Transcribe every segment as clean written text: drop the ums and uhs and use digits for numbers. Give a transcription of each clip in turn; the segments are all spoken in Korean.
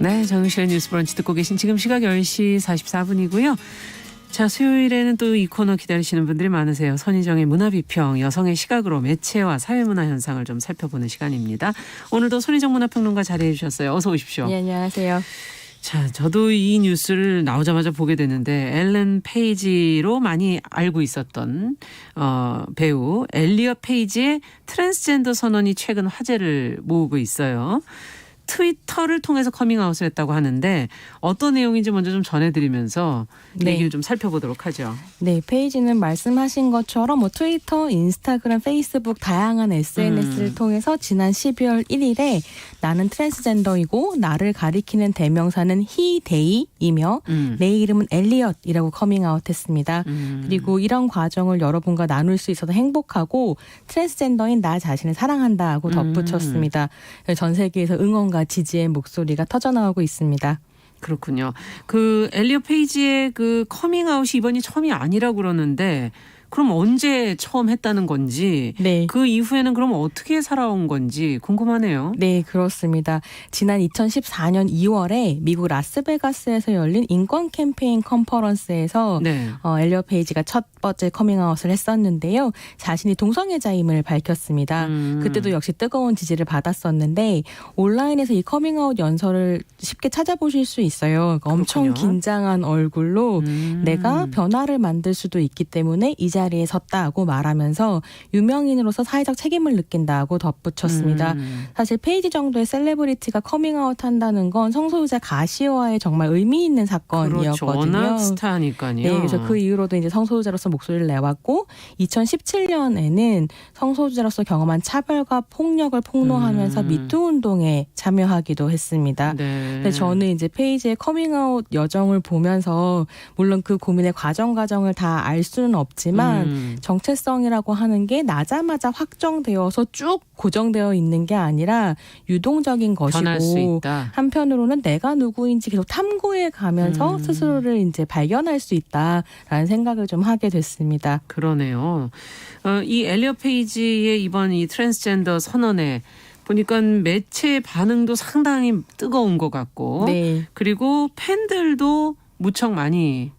네, 정유실의 뉴스 브런치 듣고 계신 지금 시각 10시 44분이고요. 자, 수요일에는 또 이 코너 기다리시는 분들이 많으세요. 선희정의 문화비평, 여성의 시각으로 매체와 사회문화 현상을 좀 살펴보는 시간입니다. 오늘도 선희정 문화평론가 자리해 주셨어요. 어서 오십시오. 네, 안녕하세요. 자, 저도 이 뉴스를 나오자마자 보게 됐는데 엘렌 페이지로 많이 알고 있었던 배우 엘리엇 페이지의 트랜스젠더 선언이 최근 화제를 모으고 있어요. 트위터를 통해서 커밍아웃을 했다고 하는데 어떤 내용인지 먼저 좀 전해드리면서 얘기를 좀 살펴보도록 하죠. 네, 페이지는 말씀하신 것처럼 뭐 트위터, 인스타그램, 페이스북 다양한 SNS를 통해서 지난 12월 1일에 나는 트랜스젠더이고 나를 가리키는 대명사는 he, they이며 내 이름은 엘리엇이라고 커밍아웃했습니다. 그리고 이런 과정을 여러분과 나눌 수 있어서 행복하고 트랜스젠더인 나 자신을 사랑한다고 덧붙였습니다. 전 세계에서 응원과 지지의 목소리가 터져나오고 있습니다. 그렇군요. 그 엘리엇 페이지의 그 커밍아웃이 이번이 처음이 아니라고 그러는데 그럼 언제 처음 했다는 건지 네. 그 이후에는 그럼 어떻게 살아온 건지 궁금하네요. 네, 그렇습니다. 지난 2014년 2월에 미국 라스베가스에서 열린 인권 캠페인 컨퍼런스에서 네. 엘리엇 페이지가 첫 번째 커밍아웃을 했었는데요. 자신이 동성애자임을 밝혔습니다. 그때도 역시 뜨거운 지지를 받았었는데 온라인에서 이 커밍아웃 연설을 쉽게 찾아보실 수 있어요. 그러니까 엄청 긴장한 얼굴로 내가 변화를 만들 수도 있기 때문에 이 자리에 섰다고 말하면서 유명인으로서 사회적 책임을 느낀다고 덧붙였습니다. 사실 페이지 정도의 셀레브리티가 커밍아웃 한다는 건 성소유자 가시화에 정말 의미 있는 사건이었거든요. 그렇죠. 워낙 스타니까요. 네, 그래서 그 이후로도 이제 성소유자로서 목소리를 내왔고 2017년에는 성소유자로서 경험한 차별과 폭력을 폭로하면서 미투 운동에 참여하기도 했습니다. 네. 근데 저는 이제 페이지의 커밍아웃 여정을 보면서 물론 그 고민의 과정을 다 알 수는 없지만 정체성이라고 하는 게 나자마자 확정되어서 쭉 고정되어 있는 게 아니라 유동적인 변할 수 것이고 있다. 한편으로는 내가 누구인지 계속 탐구해 가면서 스스로를 이제 발견할 수 있다라는 생각을 좀 하게 됐습니다. 그러네요. 이 엘리엇 페이지의 이번 이 트랜스젠더 선언에 보니까 매체 반응도 상당히 뜨거운 것 같고 네. 그리고 팬들도 무척 많이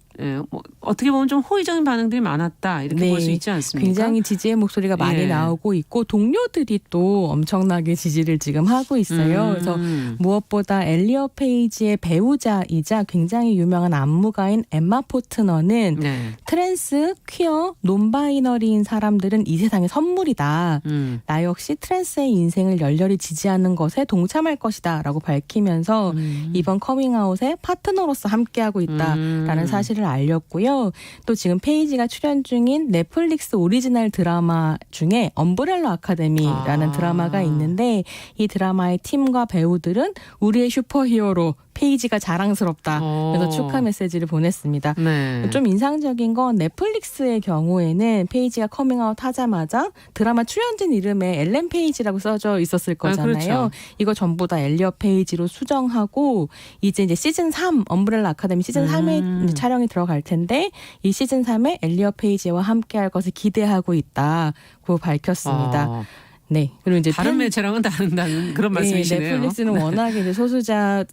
뭐 어떻게 보면 좀 호의적인 반응들이 많았다 이렇게 네, 볼 수 있지 않습니까? 굉장히 지지의 목소리가 많이 나오고 있고 동료들이 또 엄청나게 지지를 지금 하고 있어요. 그래서 무엇보다 엘리엇 페이지의 배우자이자 굉장히 유명한 안무가인 엠마 포트너는 트랜스, 퀴어, 논바이너리인 사람들은 이 세상의 선물이다. 나 역시 트랜스의 인생을 열렬히 지지하는 것에 동참할 것이다 라고 밝히면서 이번 커밍아웃에 파트너로서 함께하고 있다라는 사실을 알렸고요. 또 지금 페이지가 출연 중인 넷플릭스 오리지널 드라마 중에 엄브렐러 아카데미라는 드라마가 있는데 이 드라마의 팀과 배우들은 우리의 슈퍼히어로 페이지가 자랑스럽다. 그래서 축하 메시지를 보냈습니다. 네. 좀 인상적인 건 넷플릭스의 경우에는 페이지가 커밍아웃 하자마자 드라마 출연진 이름에 엘렌 페이지라고 써져 있었을 거잖아요. 그렇죠. 이거 전부 다 엘리엇 페이지로 수정하고 이제 시즌 3 엄브렐라 아카데미 시즌 3에 촬영이 들어갈 텐데 이 시즌 3에 엘리엇 페이지와 함께할 것을 기대하고 있다고 밝혔습니다. 네. 그리고 이제 다른 매체랑은 다른다는 그런 말씀이시네요. 넷플릭스는 워낙에 이제 소수자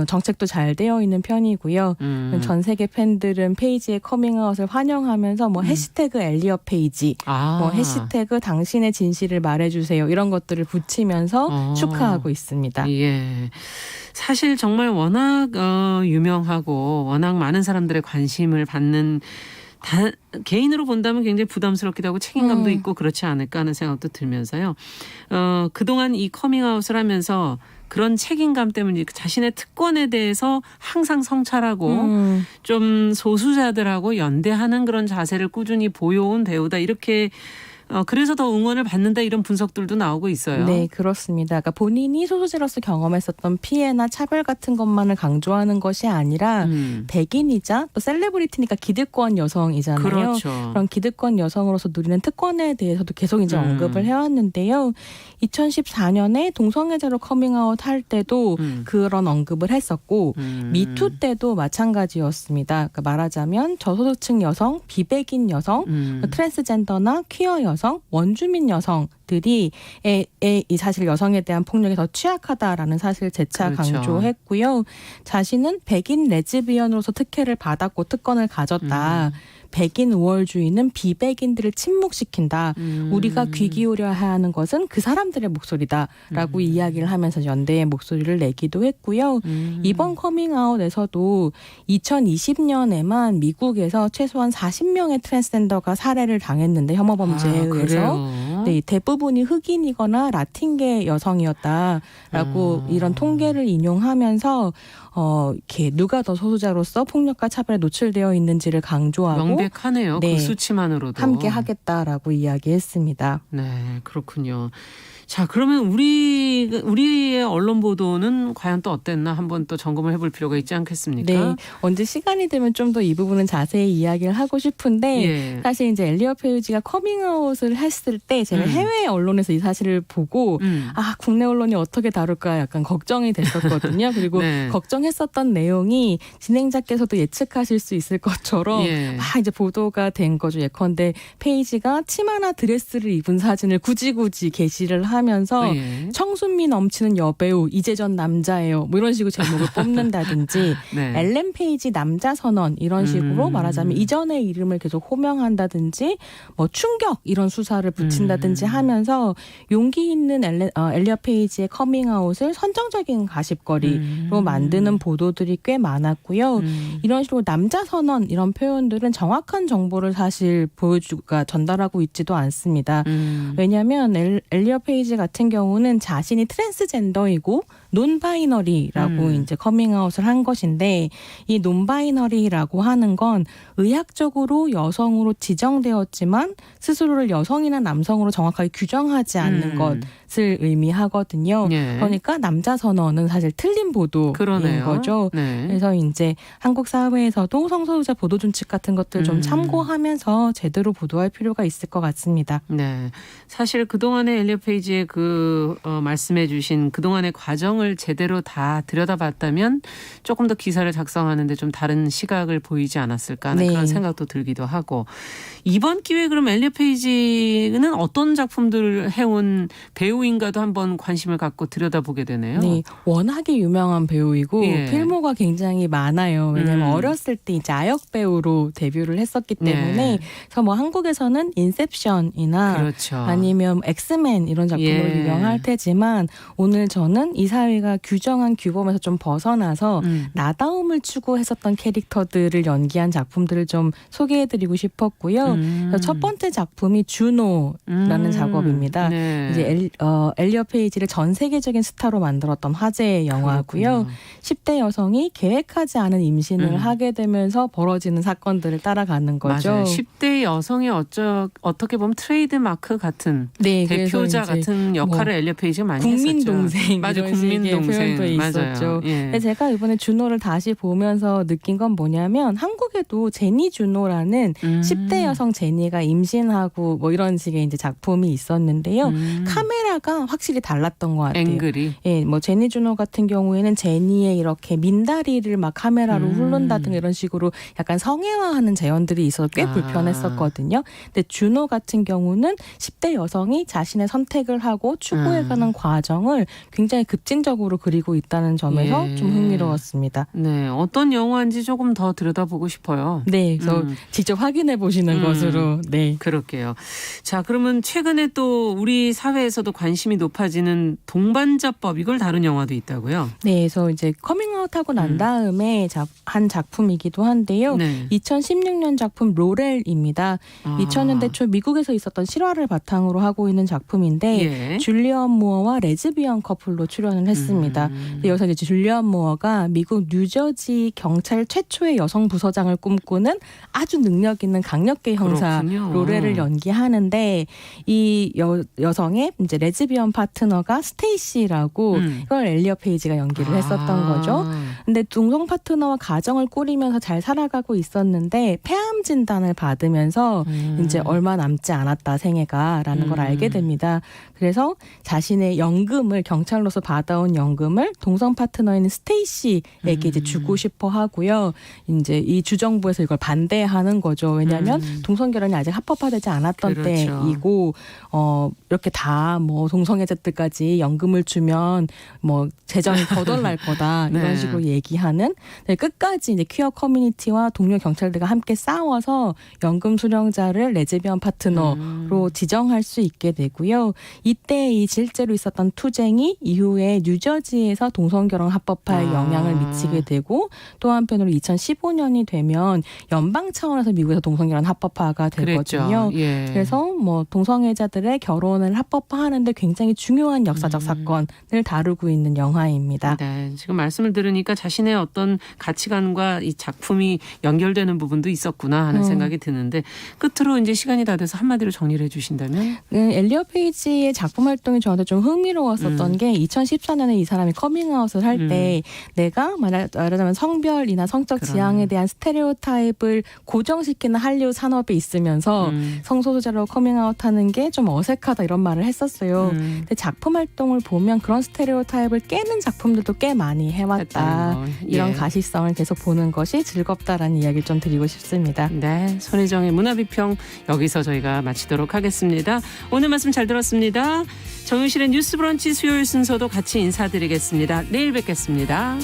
정책도 잘 되어 있는 편이고요. 전 세계 팬들은 페이지의 커밍아웃을 환영하면서 뭐 해시태그 엘리엇 페이지, 뭐 해시태그 당신의 진실을 말해주세요 이런 것들을 붙이면서 축하하고 있습니다. 예. 사실 정말 워낙 유명하고 워낙 많은 사람들의 관심을 받는 개인으로 본다면 굉장히 부담스럽기도 하고 책임감도 있고 그렇지 않을까 하는 생각도 들면서요. 그동안 이 커밍아웃을 하면서 그런 책임감 때문에 자신의 특권에 대해서 항상 성찰하고 좀 소수자들하고 연대하는 그런 자세를 꾸준히 보여온 배우다 이렇게 그래서 더 응원을 받는다 이런 분석들도 나오고 있어요. 네, 그렇습니다. 그러니까 본인이 소수자로서 경험했었던 피해나 차별 같은 것만을 강조하는 것이 아니라 백인이자 또 셀레브리티니까 기득권 여성이잖아요. 그렇죠. 그런 기득권 여성으로서 누리는 특권에 대해서도 계속 이제 언급을 해왔는데요. 2014년에 동성애자로 커밍아웃 할 때도 그런 언급을 했었고 미투 때도 마찬가지였습니다. 그러니까 말하자면 저소득층 여성, 비백인 여성, 트랜스젠더나 퀴어 여성, 원주민 여성 가족들이 이 사실 여성에 대한 폭력이 더 취약하다라는 사실 재차 그렇죠. 강조했고요. 자신은 백인 레즈비언으로서 특혜를 받았고 특권을 가졌다. 백인 우월주의는 비백인들을 침묵시킨다. 우리가 귀 기울여야 하는 것은 그 사람들의 목소리다라고 이야기를 하면서 연대의 목소리를 내기도 했고요. 이번 커밍아웃에서도 2020년에만 미국에서 최소한 40명의 트랜스젠더가 살해를 당했는데 혐오 범죄에 의해서 네, 대부분이 흑인이거나 라틴계 여성이었다라고 이런 통계를 인용하면서 이렇게 누가 더 소수자로서 폭력과 차별에 노출되어 있는지를 강조하고 명백하네요. 네, 그 수치만으로도. 함께 하겠다라고 이야기했습니다. 네, 그렇군요. 자, 그러면 우리의 언론 보도는 과연 또 어땠나 한번 또 점검을 해볼 필요가 있지 않겠습니까? 네, 언제 시간이 되면 좀 더 이 부분은 자세히 이야기를 하고 싶은데 예. 사실 이제 엘리엇 페이지가 커밍아웃을 했을 때 제가 해외 언론에서 이 사실을 보고 국내 언론이 어떻게 다룰까 약간 걱정이 됐었거든요. 그리고 네. 걱정했었던 내용이 진행자께서도 예측하실 수 있을 것처럼 예. 막 이제 보도가 된 거죠. 예컨대 페이지가 치마나 드레스를 입은 사진을 굳이 게시를 하면서 예. 청순미 넘치는 여배우 이재전 남자예요. 뭐 이런 식으로 제목을 뽑는다든지 네. 엘렌 페이지 남자 선언 이런 식으로 말하자면 이전의 이름을 계속 호명한다든지 뭐 충격 이런 수사를 붙인다든지 하면서 용기 있는 엘리엇 페이지의 커밍아웃을 선정적인 가십거리로 만드는 보도들이 꽤 많았고요. 이런 식으로 남자 선언 이런 표현들은 정확한 정보를 사실 전달하고 있지도 않습니다. 왜냐하면 엘리엇 페이지 같은 경우는 자신이 트랜스젠더이고 논바이너리라고 이제 커밍아웃을 한 것인데 이 논바이너리라고 하는 건 의학적으로 여성으로 지정되었지만 스스로를 여성이나 남성으로 정확하게 규정하지 않는 것을 의미하거든요. 예. 그러니까 남자 선언은 사실 틀린 보도인 그러네요. 거죠. 네. 그래서 이제 한국 사회에서도 성소수자 보도 준칙 같은 것들 좀 참고하면서 제대로 보도할 필요가 있을 것 같습니다. 네, 사실 그동안의 엘리엇 페이지의 말씀해 주신 그동안의 과정을 제대로 다 들여다봤다면 조금 더 기사를 작성하는데 좀 다른 시각을 보이지 않았을까 하는 네. 그런 생각도 들기도 하고 이번 기회에 그럼 엘리엇 페이지는 어떤 작품들을 해온 배우인가도 한번 관심을 갖고 들여다보게 되네요. 네, 워낙에 유명한 배우이고 예. 필모가 굉장히 많아요. 왜냐하면 어렸을 때 이제 아역 배우로 데뷔를 했었기 때문에 네. 그래서 뭐 한국에서는 인셉션이나 그렇죠. 아니면 엑스맨 이런 작품으로 예. 유명할 테지만 오늘 저는 이 사회가 규정한 규범에서 좀 벗어나서 나다움을 추구했었던 캐릭터들을 연기한 작품들을 좀 소개해드리고 싶었고요. 그래서 첫 번째 작품이 주노라는 작업입니다. 네. 이제 엘리엇 페이지를 전 세계적인 스타로 만들었던 화제의 영화고요. 그렇군요. 10대 여성이 계획하지 않은 임신을 하게 되면서 벌어지는 사건들을 따라가는 거죠. 맞아요. 10대 여성의 어떻게 보면 트레이드 마크 같은 네, 대표자 그래서 이제 같은 역할을 엘리엇 페이지가 많이 국민 했었죠. 동생 맞아, 이런 국민 식의 동생 표현도 맞아요. 있었죠. 예. 근데 제가 이번에 준호를 다시 보면서 느낀 건 뭐냐면 한국에도 제니 준호라는 10대 여성 제니가 임신하고 뭐 이런 식의 이제 작품이 있었는데요. 카메라가 확실히 달랐던 것 같아요. 앵글이. 예, 뭐 제니 준호 같은 경우에는 제니의 이렇게 민다리를 막 카메라로 훑는다든가 이런 식으로 약간 성애화하는 재현들이 있어서 꽤 불편했었거든요. 근데 준호 같은 경우는 10대 여성이 자신의 선택을 하고 추구해가는 과정을 굉장히 급진적으로 그리고 있다는 점에서 예. 좀 흥미로웠습니다. 네, 어떤 영화인지 조금 더 들여다보고 싶어요. 네, 그래서 직접 확인해 보시는 것으로. 네. 그럴게요. 자, 그러면 최근에 또 우리 사회에서도 관심이 높아지는 동반자법 이걸 다룬 영화도 있다고요? 네, 그래서 이제 커밍아웃하고 난 다음에 한 작품이기도 한데요. 네. 2016년 작품 로렐입니다. 2000년대 초 미국에서 있었던 실화를 바탕으로 하고 있는 작품인데 예. 줄리언 무어와 레즈비언 커플로 출연을 했습니다. 근데 여기서 이제 줄리언 무어가 미국 뉴저지 경찰 최초의 여성 부서장을 꿈꾸는 아주 능력 있는 강력계 형사 그렇군요. 로렐을 연기하는데 이 여성의 이제 레즈비언 파트너가 스테이시라고 이걸 엘리엇 페이지가 연기를 했었던 거죠. 근데 동성 파트너와 가정을 꾸리면서 잘 살아가고 있었는데 폐암 진단을 받으면서 이제 얼마 남지 않았다 생애가라는 걸 알게 됩니다. 그래서 자신의 연금을 경찰로서 받아온 연금을 동성 파트너인 스테이시에게 이제 주고 싶어 하고요. 이제 이 주정부에서 이걸 반대하는 거죠. 왜냐하면 동성 결혼이 아직 합법화되지 않았던 그렇죠. 때이고 이렇게 다 뭐 동성애자들까지 연금을 주면 뭐 재정이 거덜날 거다 이런 네. 식으로 얘기하는 끝까지 이제 퀴어 커뮤니티와 동료 경찰들과 함께 싸워서 연금 수령자를 레즈비언 파트너로 지정할 수 있게 되고요. 이때 이 실제로 있었던 투쟁이 이후에 뉴저지에서 동성결혼 합법화에 영향을 미치게 되고 또 한편으로 2015년이 되면 연방 차원에서 미국에서 동성결혼 합법화가 되거든요. 예. 그래서 뭐 동성애자들의 결혼을 합법화하는데 굉장히 중요한 역사적 사건을 다루고 있는 영화입니다. 네, 지금 말씀을 들으니까 자신의 어떤 가치관과 이 작품이 연결되는 부분도 있었구나 하는 생각이 드는데 끝으로 이제 시간이 다 돼서 한마디로 정리를 해주신다면? 엘리어 페이지의 작품 활동이 저한테 좀 흥미로웠었던 게 2014년에 이 사람이 커밍아웃을 할 때 내가 말하자면 성별이나 성적 지향에 대한 스테레오타입을 고정시키는 한류 산업에 있으면서 성소수자로 커밍아웃하는 게 좀 어색하다 이런 말을 했었어요. 근데 작품 활동을 보면 그런 스테레오타입을 깨는 작품들도 꽤 많이 해왔다. 이런 예. 가시성을 계속 보는 것이 즐겁다라는 이야기를 좀 드리고 싶습니다. 네, 손혜정의 문화비평 여기서 저희가 마치도록 하겠습니다. 오늘 말씀 잘 들었습니다. 정유실의 뉴스 브런치 수요일 순서도 같이 인사드리겠습니다. 내일 뵙겠습니다.